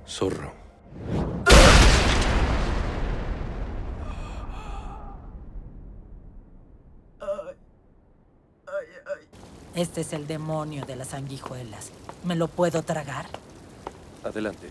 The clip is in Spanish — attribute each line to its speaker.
Speaker 1: Zorro.
Speaker 2: Este es el demonio de las sanguijuelas. ¿Me lo puedo tragar?
Speaker 1: Adelante.